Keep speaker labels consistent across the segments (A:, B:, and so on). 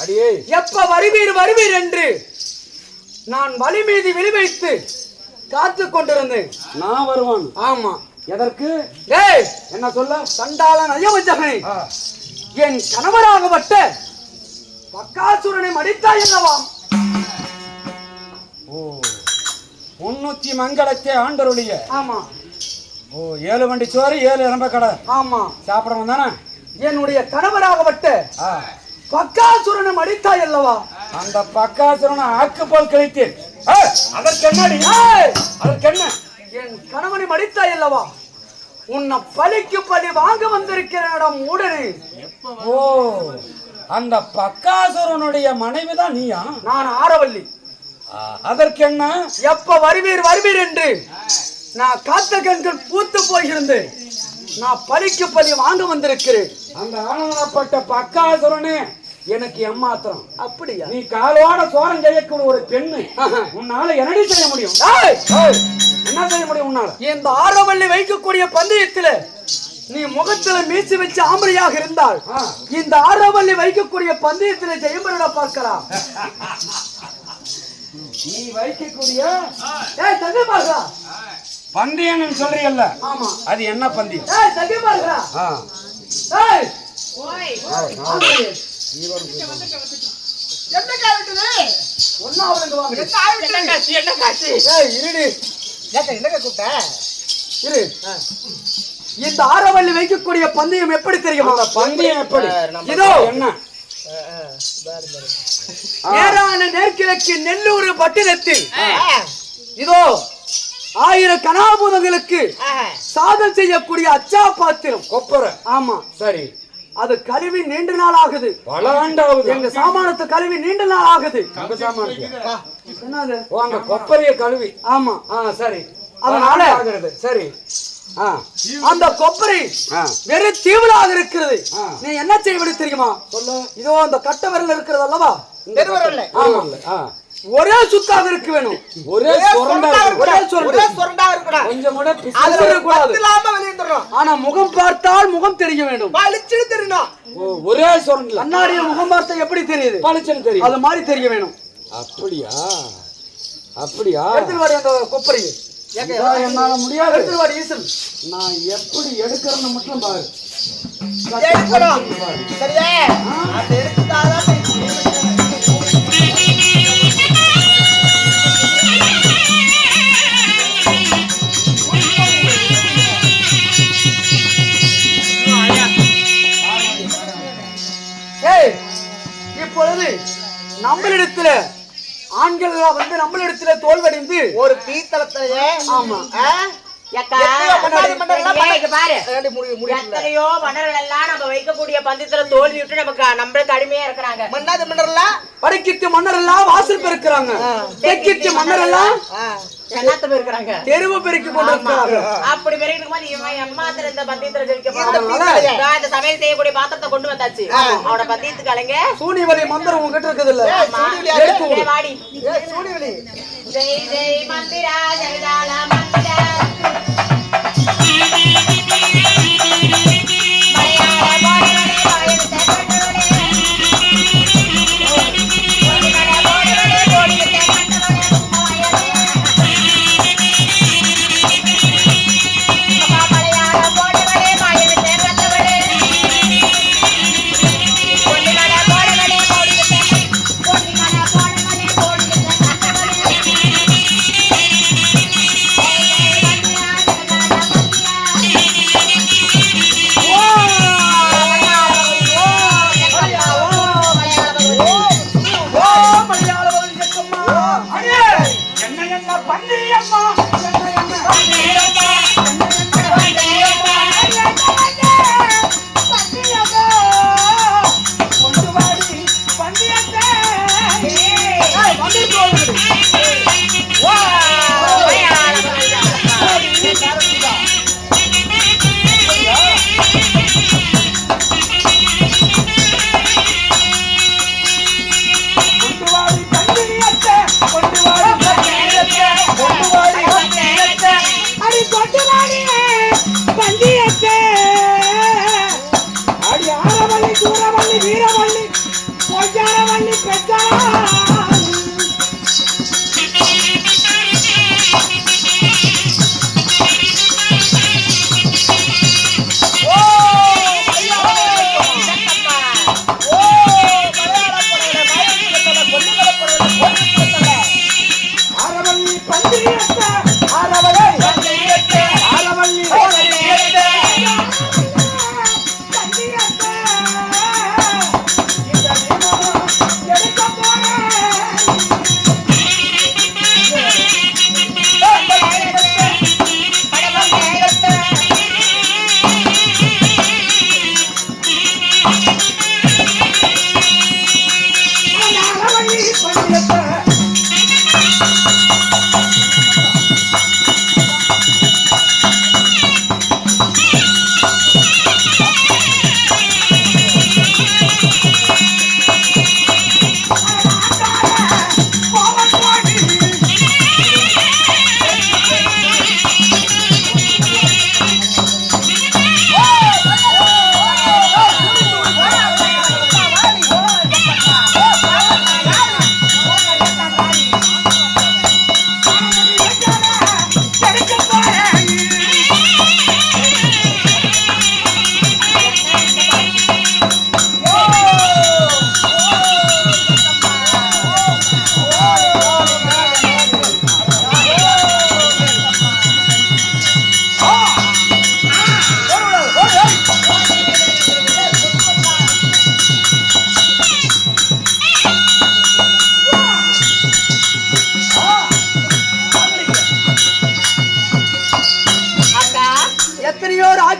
A: அடியே
B: எப்ப வருவீர் என்று நான் வழி மீது விழிவைத்து காத்து கொண்டிருந்தேன்.
A: நான் வருவான்.
B: ஆமா.
A: எதற்கு?
B: டேய்
A: என்ன சொல்ல?
B: சண்டாளன் அயோமஜகனே, என் கணவராகப்பட்ட பக்காசுரனை மடித்தாய் அல்லவா?
A: ஓ, 300 மங்களத்தை ஆண்டருடைய.
B: ஆமா.
A: ஓ, 7 வண்டி சோறு 7 இறம்ப கடை.
B: ஆமா.
A: சாப்பிடணும் தானே?
B: என்னுடைய கணவராகப்பட்ட பக்காசுரனை மடித்தாய் அல்லவா?
A: அந்த பக்காசுரனை ஆக்குப்போல் கழித்தேன். அதற்கு என்னடி? அதற்கு என்ன?
B: என் கணவனை மடித்தாய் அல்லவா? உன்னை பழிக்கு பழி வாங்க வந்திருக்கிற இடம் உடனே.
A: ஓ, அந்த பக்காசுரனுடைய மனைவிதான் நீயா?
B: நான் ஆரவல்லி.
A: அதற்கு என்ன?
B: எப்ப வருவீர் என்று நான் காத்த கண்கள் பூத்து போயிருந்தேன். நான் பழிக்கு பழி வாங்க வந்திருக்கிறேன்.
A: அந்த ஆனந்தப்பட்ட பக்காசுரனே எனக்கு எம்மாத்திரம்.
B: அப்படியா?
A: நீ காலோட சோரம் செய்யக்கூடிய ஒரு பெண்ணு, உன்னால என்னடி செய்ய முடியும்? என்ன செய்ய முடியும் உன்னால?
B: இந்த ஆரவல்லி வைக்கக்கூடிய பந்தயத்துல நீ முகத்துல மீசி வச்சு ஆம்பரையாக இருந்தால் இந்த ஆரவல்லி வைக்கக்கூடிய பந்தயத்துல ஜெயமரட பார்க்கலாம்.
A: நீ வைக்கக்கூடிய பந்தயம் சொல்றீல்ல?
B: ஆமா.
A: அது என்ன பந்தயம்?
B: இந்த ஆரவல்லி வைக்கக்கூடிய பந்தயம் எப்படி தெரியுமா?
A: பந்தயம் எப்படி?
B: இதோ
A: என்ன?
B: ஏரான நேர்கிழக்கு நெல்லூர் பட்டினத்தில் இதோ 1000 கனாபூதங்களுக்கு சாதம் செய்யக்கூடிய அச்சா பாத்திரம் கொப்பரை. ஆமா.
A: சரி.
B: அது கழுவி நீண்ட நாள் ஆகுது.
A: பல ஆண்டாவது.
B: எங்க சாமானத்தை கழுவி நீண்ட நாள் ஆகுது.
A: என்னது? அந்த கொப்பரைய கழுவி.
B: ஆமா.
A: சரி.
B: அதனால
A: ஆகிறது. சரி.
B: அந்த கொப்பரை வெறும் தீவிலாக இருக்கிறது. நீ என்ன செய்வது தெரியுமா? இதோ அந்த கட்ட விரல் இருக்கிறது அல்லவா? ஒரே சுத்தாக இருக்க வேணும். ஒரே கொஞ்சம் கூட. ஆனா முகம் பார்த்தால் முகம் தெரிய வேண்டும். ஒரே சொரண்டல். கண்ணாடிய முகம் பார்த்தா எப்படி தெரியுது? பளிச்சுன்னு தெரியும். அது மாதிரி தெரிய வேணும்.
A: அப்படியா? அப்படியா?
B: எடுத்துட்டு வாடி அந்த கொப்பரையை.
A: என்னால முடியாது.
B: எடுத்துட்டு வாடி ஈசன். நான்
A: எப்படி எடுக்கிறேன்னு மட்டும் பாரு.
B: சரியா? அது எடுத்துட்டாதான் இப்பொழுது நம்மளிடத்துல ஆண்கள் வந்து நம்மளிடத்துல தோல்வடைந்து ஒரு பீத்தளத்திலே. ஆமா.
C: எத்தனையோ மன்னர்கள் எல்லாம் நம்ம வைக்கக்கூடிய பந்தயத்துல தோல்வி விட்டு நமக்கு நம்மளுக்கு அடிமையா இருக்கிறாங்க.
B: மன்னாது மன்னர் எல்லாம் வடக்கித்து மன்னர் எல்லாம் வாசல் பெருக்கிறாங்க. தெற்கித்து மன்னர் எல்லாம் தெருவு பெருக்கி கொண்டிருக்கிறாங்க.
C: அப்படி பெருக்கிட்டு போது இவன் எம்மாத்திர இந்த பந்தயத்துல ஜெயிக்க போறான். இந்த சமையல் செய்யக்கூடிய பாத்திரத்தை கொண்டு வந்தாச்சு. அவனோட பந்தயத்துக்கு அலைங்க
B: சூனிவலி மந்திரம் உங்ககிட்ட இருக்குது இல்ல?
C: வாடி சூனிவலி. ஜெய் ஜெய் மந்திரா ஜெயதால மந்திரா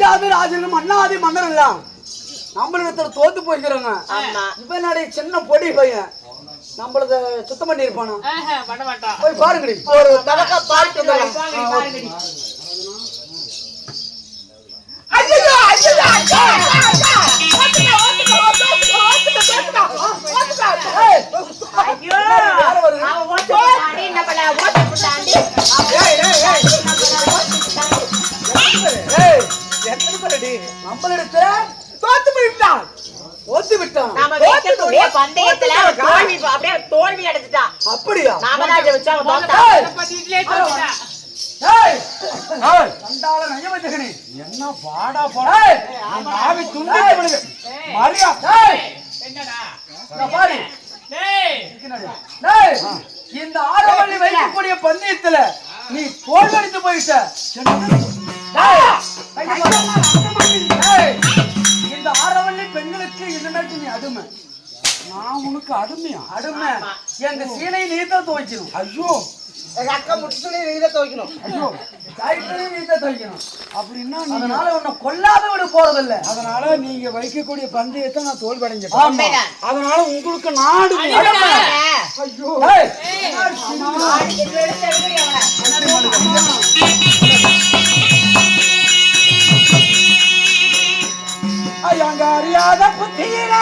B: ராஜாதி ராஜனும் மன்னாதி மன்னர் எல்லாம் நம்மளிடத்துல தோத்து போய்க்கிறோங்க. இவன் நாடைய சின்ன பொடி பையன் நம்மளத சுத்தம் பண்ணி இருப்பானா?
C: பண்ண மாட்டான்.
B: போய் பாருங்கடி, ஒரு தடக்க பார்த்து பாருங்கடி.
C: ஐயோ ஐயோ ஐயோ
B: நம்மளிடத்துல தோத்து விட்டான்.
C: பந்தயத்துல தோல்வி அடைஞ்சிட்டான்.
B: அப்படியா?
C: நாம தான் ஜெயிச்சோம்.
A: என்ன பாடா பாடா நாவி துண்டு மரியா
B: இந்த ஆரவள்ளி வைக்கக்கூடிய பந்தயத்துல நீ தோல்வடைந்து போயிட்ட. இந்த ஆரவள்ளி பெண்களுக்கு இனிமேட்டு நீ அடிமை.
A: நான் உனக்கு அடிமையா?
B: அடிமை. எங்க சீனை நீ தான் துவைக்கணும்.
A: ஐயோ
B: அக்கா முடிச்சு நீ தான் துவைக்கணும். ஐயோ நீ தான் துவைக்கணும்.
A: அப்படின்னா
B: அதனால உன்னை கொல்லாத விட போறதில்ல.
A: அதனால நீங்க வைக்கக்கூடிய பந்தயத்தை நான் தோல்வடைஞ்சேன். அதனால உங்களுக்கு நாடு ஐயோ அங்க அறியாத புத்தியில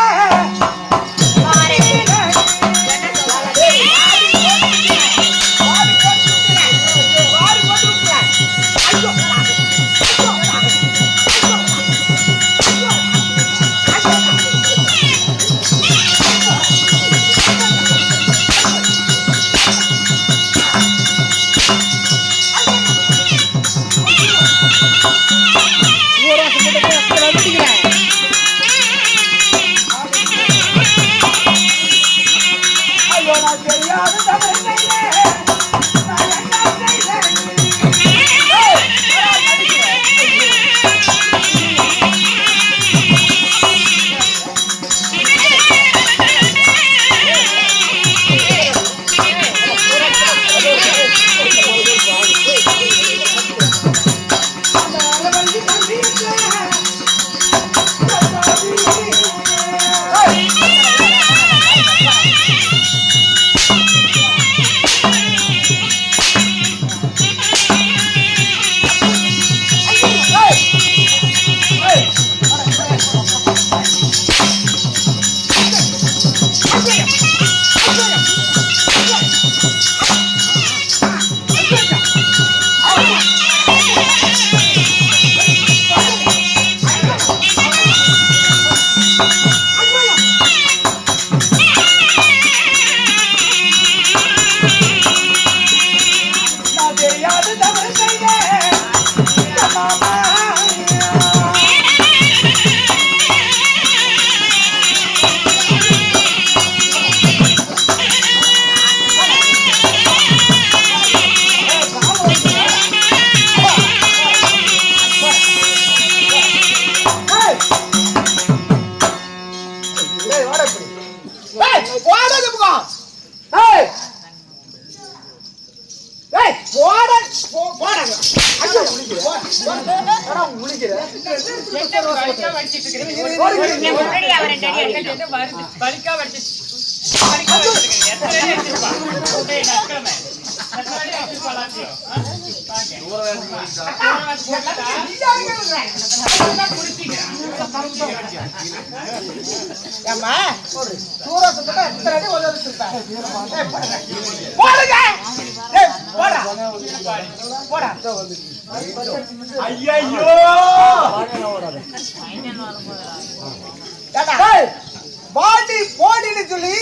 B: பாடி போடின்னு சொல்லி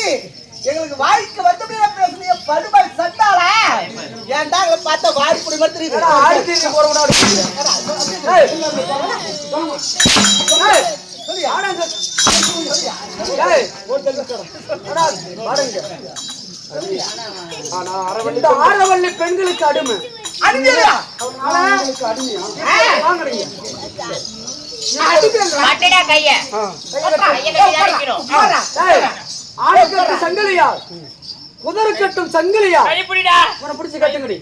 B: எங்களுக்கு வாய்க்கு வந்து பேசுறீங்க. படுபாய் சட்டாளா ஏன்டா பார்த்தா வாடி புடி மாதிரி தெரியுது. ஆரவள்ளி பெண்களுக்கு அடிமை. அடிமையா? சங்கிலியா குதிரைக்கட்டும் சங்கிலியா உன பிடிச்சு கட்டுங்கடி.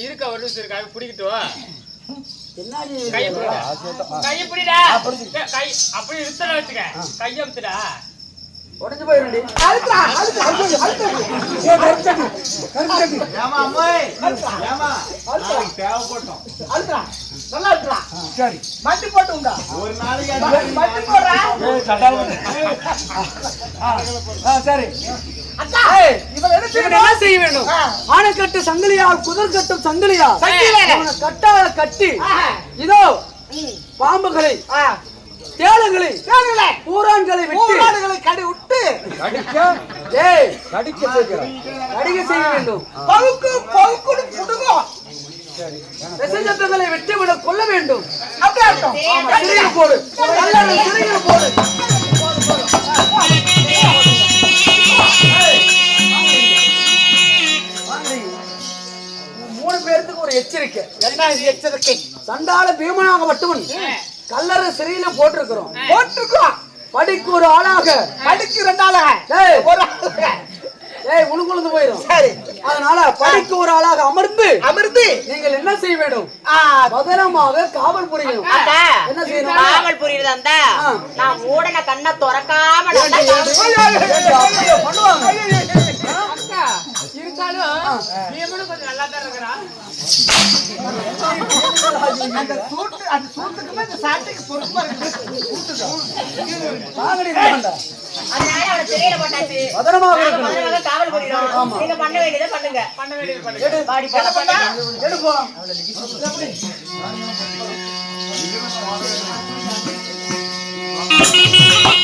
D: இருக்க ஒரு நிமிஷம் இருக்கா பிடிக்கிட்டோம்.
B: என்னடி
D: கை பிடிடா. கை அப்படி இழுத்தல வச்சுக்க. கையை அமுத்துடா.
B: உடைஞ்சு போயிருண்டி. அழுத்துடா, அழுத்துடா, அழுத்துடா.
A: ஏ கருப்பட்டி கருப்பட்டி
E: ஏமா அம்மாய் ஏமா
B: அழுத்துடா.
E: தேவைப்பட்டோம்
B: அழுத்துடா. நல்லா அழுத்துடா.
A: சரி
B: மட்டி போட்டு உண்டா.
E: ஒரு நாளைக்கு
B: மட்டி போடுறா.
A: ஏய் சட்டால சரி
B: அக்கா, இவன் என்ன
A: இவன் என்ன செய்ய வேண்டும் ஆனைக்கட்டு சங்கிலியா குதிர் கட்டும் சங்கிலியா இவனை கட்டால கட்டி இதோ பாம்புகளை தேளுகளை பூரான்களை விட்டு
B: கடை விட்டு
A: கடிக்க செய்ய வேண்டும்
B: பழுக்கு பழுக்குன்னு புடுங்கும்.
A: விசைச்சத்தங்களை விட்டுவிட கொள்ள வேண்டும்
B: அப்படியே அர்த்தம்.
A: சிறையில் போடு கல்லறை சிறையில் போடு மூணு பேருக்கு ஒரு எச்சரிக்கை.
B: என்ன எச்சரிக்கை?
A: சண்டால பீமனாக மட்டும் கல்லறை சிறையில போட்டிருக்கிறோம்.
B: போட்டுருக்கோம்.
A: படிக்கு ஒரு ஆளாக
B: படிக்கு 2 ஆளாக
A: டேய்,
B: ஒரு ஆளாக.
A: டேய் உழுகுழுந்து போயிடும்.
B: சரி,
A: அதனால படிக்கு ஒரு ஆளாக அமர்ந்து
B: அமிர்தி
A: நீங்கள் என்ன செய்ய வேண்டும்
B: ஆ,
A: பத்திரமாக காவல் புரியணும்.
C: அக்கா,
A: என்ன செய்யணும்
C: காவல் புரியுறதா இருந்தா நான் மூடன கண்ணை திறக்காம நல்லா
A: பண்ணுவாங்க.
D: அக்கா, இருந்தாலும் பீமனும் கொஞ்சம் நல்லா தான் இருக்கிறான்.
B: அந்த சூட்டுக்குமே இந்த சாட்டைக்கு பொறுப்பா இருக்கு.
A: வாங்கடி வேண்டா.
C: அதனால அவனை சிறையில போட்டாச்சு.
A: பத்திரமாக இருக்கணும்.
C: பத்திரமாக காவல் புரியணும். நீங்க பண்ண வேண்டியதை பண்ணுங்க.
D: பண்ண வேண்டியது பண்ணுங்க.
C: பாடி போட
A: எடுப்போம்.
C: பண்ண